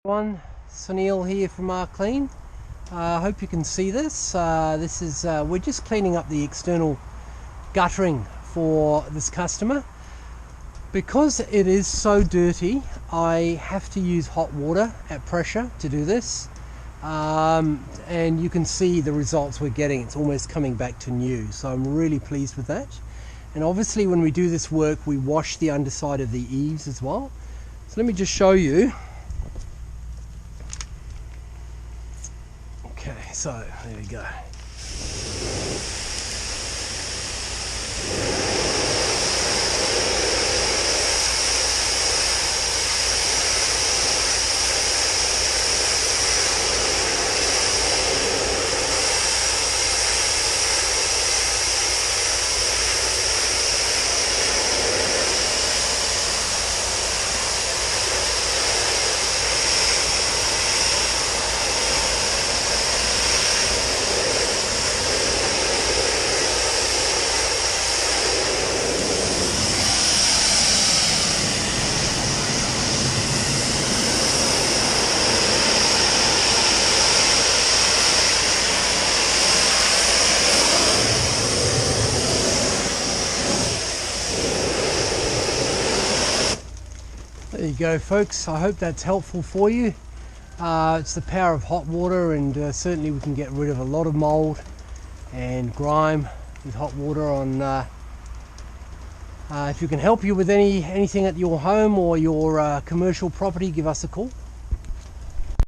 Sunil here from Clean. I hope you can see this. We're just cleaning up the external guttering for this customer. Because it is so dirty, I have to use hot water at pressure to do this. And you can see the results we're getting. It's almost coming back to new. So I'm really pleased with that. And obviously when we do this work, we wash the underside of the eaves as well. So let me just show you. Okay, so there we go. There you go, folks. I hope that's helpful for you. It's the power of hot water, and certainly we can get rid of a lot of mold and grime with hot water on. If you can help you with anything at your home or your commercial property, give us a call.